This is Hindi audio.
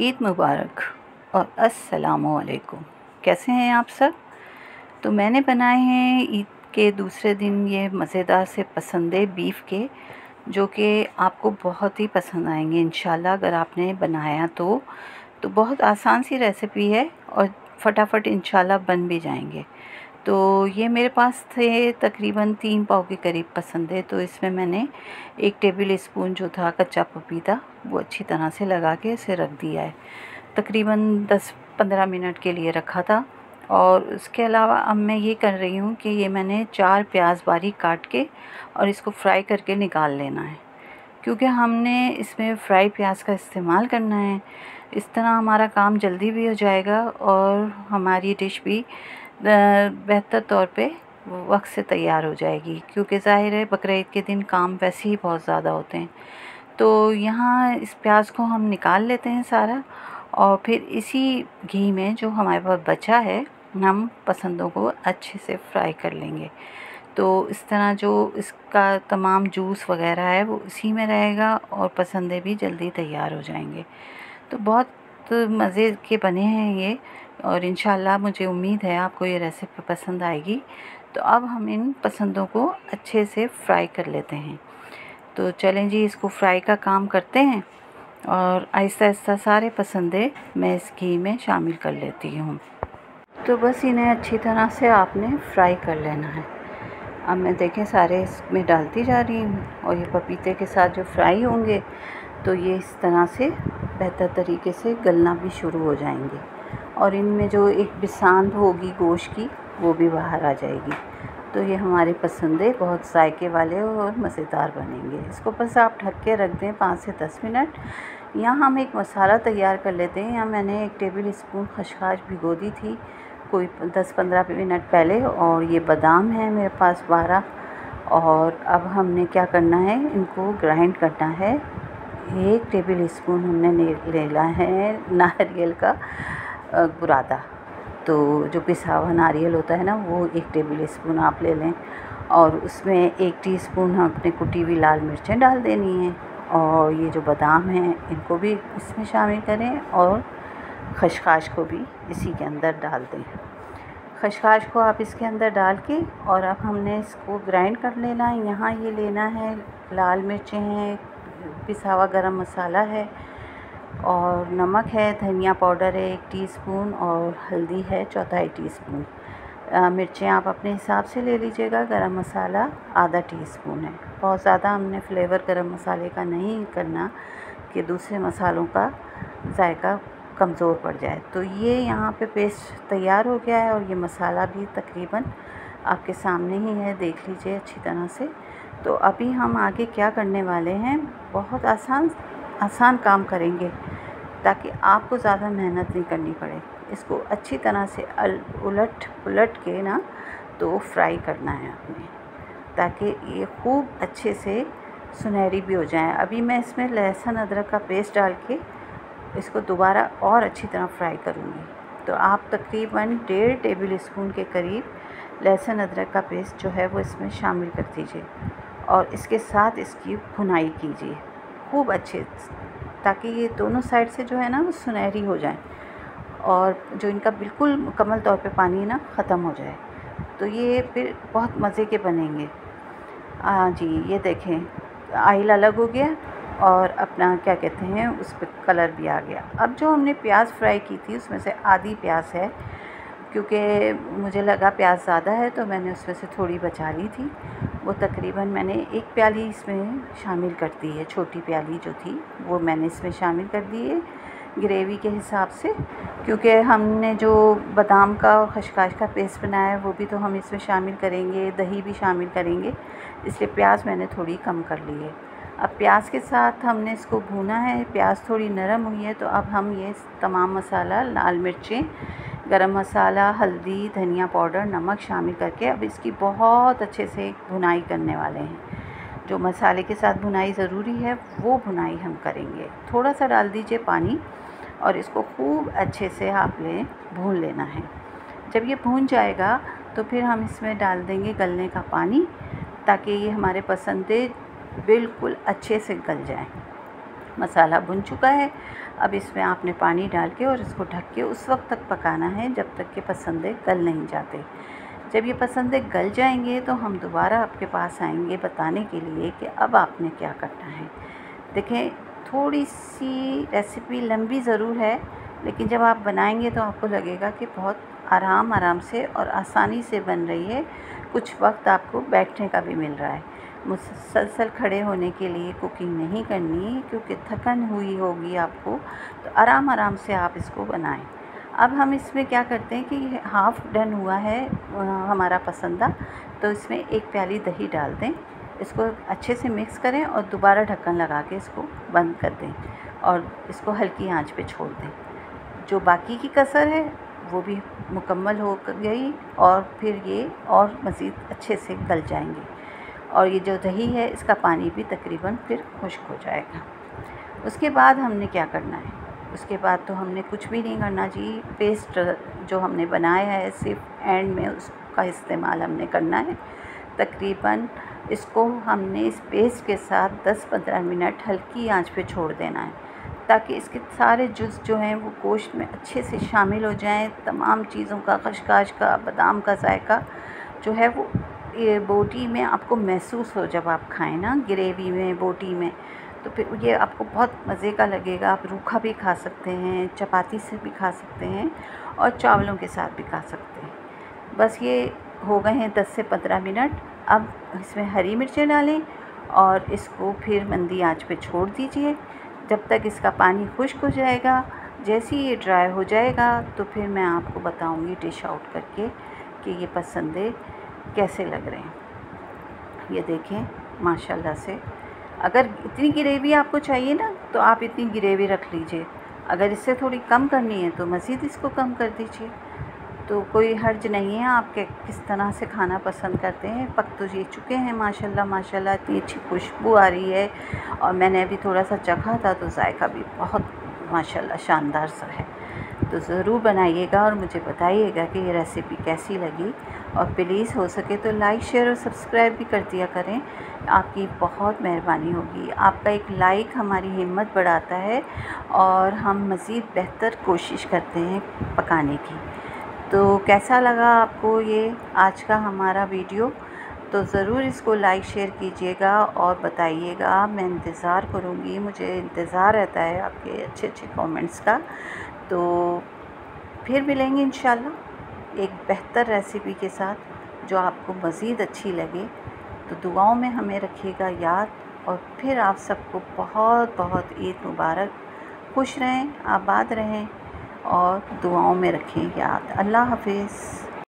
ईद मुबारक और अस्सलामु अलैकुम। कैसे हैं आप सब? तो मैंने बनाए हैं ईद के दूसरे दिन ये मज़ेदार से पसंदे बीफ के, जो कि आपको बहुत ही पसंद आएंगे इंशाल्लाह अगर आपने बनाया तो बहुत आसान सी रेसिपी है और फटाफट इंशाल्लाह बन भी जाएंगे। तो ये मेरे पास थे तकरीबन 3 पाव के करीब पसंदे। तो इसमें मैंने 1 टेबल स्पून जो था कच्चा पपीता वो अच्छी तरह से लगा के इसे रख दिया है। तकरीबन 10-15 मिनट के लिए रखा था। और उसके अलावा अब मैं ये कर रही हूँ कि ये मैंने 4 प्याज बारीक काट के और इसको फ्राई करके निकाल लेना है, क्योंकि हमने इसमें फ्राई प्याज का इस्तेमाल करना है। इस तरह हमारा काम जल्दी भी हो जाएगा और हमारी डिश भी बेहतर तौर पे वक्त से तैयार हो जाएगी, क्योंकि ज़ाहिर है बकरीद के दिन काम वैसे ही बहुत ज़्यादा होते हैं। तो यहाँ इस प्याज को हम निकाल लेते हैं सारा, और फिर इसी घी में जो हमारे पास बचा है हम पसंदों को अच्छे से फ्राई कर लेंगे। तो इस तरह जो इसका तमाम जूस वगैरह है वो इसी में रहेगा और पसंदे भी जल्दी तैयार हो जाएंगे। तो बहुत मज़े के बने हैं ये, और इंशाल्लाह मुझे उम्मीद है आपको ये रेसिपी पसंद आएगी। तो अब हम इन पसंदों को अच्छे से फ्राई कर लेते हैं। तो चलें जी, इसको फ्राई का काम करते हैं और आहिस्ता आहिस्ता सारे पसंदे मैं इस घी में शामिल कर लेती हूँ। तो बस इन्हें अच्छी तरह से आपने फ्राई कर लेना है। अब मैं देखें सारे इसमें डालती जा रही हूँ, और ये पपीते के साथ जो फ्राई होंगे तो ये इस तरह से बेहतर तरीके से गलना भी शुरू हो जाएंगे, और इनमें जो एक बिसांध होगी गोश्त की वो भी बाहर आ जाएगी। तो ये हमारे पसंदे बहुत जायके वाले और मज़ेदार बनेंगे। इसको बस आप ढक के रख दें 5 से 10 मिनट। यहाँ हम एक मसाला तैयार कर लेते हैं। यहाँ मैंने 1 टेबल स्पून खसखस भिगो दी थी कोई 10-15 मिनट पहले, और ये बादाम है मेरे पास 12। और अब हमने क्या करना है, इनको ग्राइंड करना है। 1 टेबल स्पून हमने लेना है नारियल का बुरादा। तो जो पिसा हुआ नारियल होता है ना, वो 1 टेबल स्पून आप ले लें, और उसमें 1 टीस्पून हम अपने कुटी हुई लाल मिर्चें डाल देनी हैं। और ये जो बादाम हैं इनको भी इसमें शामिल करें, और खसखस को भी इसी के अंदर डाल दें। खसखस को आप इसके अंदर डाल के, और अब हमने इसको ग्राइंड कर लेना है। यहाँ ये लेना है, लाल मिर्चें हैं, पिसा हुआ गरम मसाला है, और नमक है, धनिया पाउडर है 1 टीस्पून, और हल्दी है 1/4 टीस्पून। मिर्चें आप अपने हिसाब से ले लीजिएगा। गरम मसाला आधा टीस्पून है। बहुत ज़्यादा हमने फ्लेवर गरम मसाले का नहीं करना कि दूसरे मसालों का जायका कमज़ोर पड़ जाए। तो ये यहाँ पे पेस्ट तैयार हो गया है, और ये मसाला भी तकरीबन आपके सामने ही है, देख लीजिए अच्छी तरह से। तो अभी हम आगे क्या करने वाले हैं, बहुत आसान काम करेंगे ताकि आपको ज़्यादा मेहनत नहीं करनी पड़े। इसको अच्छी तरह से उलट पुलट के ना तो फ्राई करना है आपने, ताकि ये खूब अच्छे से सुनहरी भी हो जाए। अभी मैं इसमें लहसुन अदरक का पेस्ट डाल के इसको दोबारा और अच्छी तरह फ्राई करूँगी। तो आप तकरीबन 1.5 टेबल स्पून के करीब लहसुन अदरक का पेस्ट जो है वो इसमें शामिल कर दीजिए, और इसके साथ इसकी भुनाई कीजिए खूब अच्छे, ताकि ये दोनों साइड से जो है ना वो सुनहरी हो जाए, और जो इनका बिल्कुल मुकम्मल तौर पे पानी ना ख़त्म हो जाए। तो ये फिर बहुत मज़े के बनेंगे। जी ये देखें आयल अलग हो गया, और अपना क्या कहते हैं उस पर कलर भी आ गया। अब जो हमने प्याज फ्राई की थी उसमें से आधी प्याज है, क्योंकि मुझे लगा प्याज ज़्यादा है तो मैंने उसमें से थोड़ी बचा ली थी। वो तकरीबन मैंने 1 प्याली इसमें शामिल कर दी है, छोटी प्याली जो थी वो मैंने इसमें शामिल कर दी है ग्रेवी के हिसाब से, क्योंकि हमने जो बादाम का और खसखस का पेस्ट बनाया है वो भी तो हम इसमें शामिल करेंगे, दही भी शामिल करेंगे, इसलिए प्याज मैंने थोड़ी कम कर ली है। अब प्याज के साथ हमने इसको भूना है। प्याज थोड़ी नरम हुई है तो अब हम ये तमाम मसाला, लाल मिर्चें, गरम मसाला, हल्दी, धनिया पाउडर, नमक शामिल करके अब इसकी बहुत अच्छे से भुनाई करने वाले हैं। जो मसाले के साथ भुनाई ज़रूरी है वो भुनाई हम करेंगे। थोड़ा सा डाल दीजिए पानी, और इसको खूब अच्छे से आपने भून लेना है। जब ये भून जाएगा तो फिर हम इसमें डाल देंगे गलने का पानी, ताकि ये हमारे पसंदे बिल्कुल अच्छे से गल जाए। मसाला भुन चुका है। अब इसमें आपने पानी डाल के और इसको ढक के उस वक्त तक पकाना है जब तक कि पसंदे गल नहीं जाते। जब ये पसंदे गल जाएंगे तो हम दोबारा आपके पास आएंगे बताने के लिए कि अब आपने क्या करना है। देखें, थोड़ी सी रेसिपी लंबी ज़रूर है, लेकिन जब आप बनाएंगे तो आपको लगेगा कि बहुत आराम से और आसानी से बन रही है। कुछ वक्त आपको बैठने का भी मिल रहा है। मुसलसल खड़े होने के लिए कुकिंग नहीं करनी, क्योंकि थकन हुई होगी आपको, तो आराम से आप इसको बनाएं। अब हम इसमें क्या करते हैं कि हाफ़ डन हुआ है हमारा पसंदा, तो इसमें 1 प्याली दही डाल दें, इसको अच्छे से मिक्स करें और दोबारा ढक्कन लगा के इसको बंद कर दें और इसको हल्की आंच पे छोड़ दें। जो बाकी की कसर है वो भी मुकम्मल हो गई और फिर ये और मज़ीद अच्छे से गल जाएंगे और ये जो दही है इसका पानी भी तकरीबन फिर खुश्क हो जाएगा। उसके बाद हमने क्या करना है, उसके बाद तो हमने कुछ भी नहीं करना जी। पेस्ट जो हमने बनाया है सिर्फ एंड में उसका इस्तेमाल हमने करना है। तकरीबन इसको हमने इस पेस्ट के साथ 10-15 मिनट हल्की आंच पे छोड़ देना है, ताकि इसके सारे जुज़ जो हैं वो गोश्त में अच्छे से शामिल हो जाएं। तमाम चीज़ों का, खशखाश का, बादाम का जायका जो है वो ये बोटी में आपको महसूस हो जब आप खाएं ना, ग्रेवी में, बोटी में, तो फिर ये आपको बहुत मज़े का लगेगा। आप रूखा भी खा सकते हैं, चपाती से भी खा सकते हैं और चावलों के साथ भी खा सकते हैं। बस ये हो गए हैं 10 से 15 मिनट। अब इसमें हरी मिर्चें डालें और इसको फिर मंदी आंच पे छोड़ दीजिए जब तक इसका पानी खुश्क हो जाएगा। जैसे ही ये ड्राई हो जाएगा तो फिर मैं आपको बताऊंगी डिश आउट करके कि ये पसंदे कैसे लग रहे हैं। ये देखें माशाल्लाह से। अगर इतनी ग्रेवी आपको चाहिए ना तो आप इतनी ग्रेवी रख लीजिए, अगर इससे थोड़ी कम करनी है तो मज़ीद इसको कम कर दीजिए। तो कोई हर्ज नहीं है, आप किस तरह से खाना पसंद करते हैं। पक तो ये चुके हैं माशाल्लाह, इतनी अच्छी खुशबू आ रही है और मैंने अभी थोड़ा सा चखा था तो जायका भी बहुत माशाल्लाह शानदार सा है। तो ज़रूर बनाइएगा और मुझे बताइएगा कि ये रेसिपी कैसी लगी और प्लीज़ हो सके तो लाइक, शेयर और सब्सक्राइब भी कर दिया करें। आपकी बहुत मेहरबानी होगी। आपका एक लाइक हमारी हिम्मत बढ़ाता है और हम मज़ीद बेहतर कोशिश करते हैं पकाने की। तो कैसा लगा आपको ये आज का हमारा वीडियो, तो ज़रूर इसको लाइक शेयर कीजिएगा और बताइएगा। मैं इंतज़ार करूँगी, मुझे इंतज़ार रहता है आपके अच्छे कमेंट्स का। तो फिर मिलेंगे इंशाल्लाह एक बेहतर रेसिपी के साथ जो आपको मज़ीद अच्छी लगे। तो दुआओं में हमें रखिएगा याद और फिर आप सबको बहुत ईद मुबारक। खुश रहें, आबाद रहें और दुआओं में रखें याद। अल्लाह हाफ़िज़।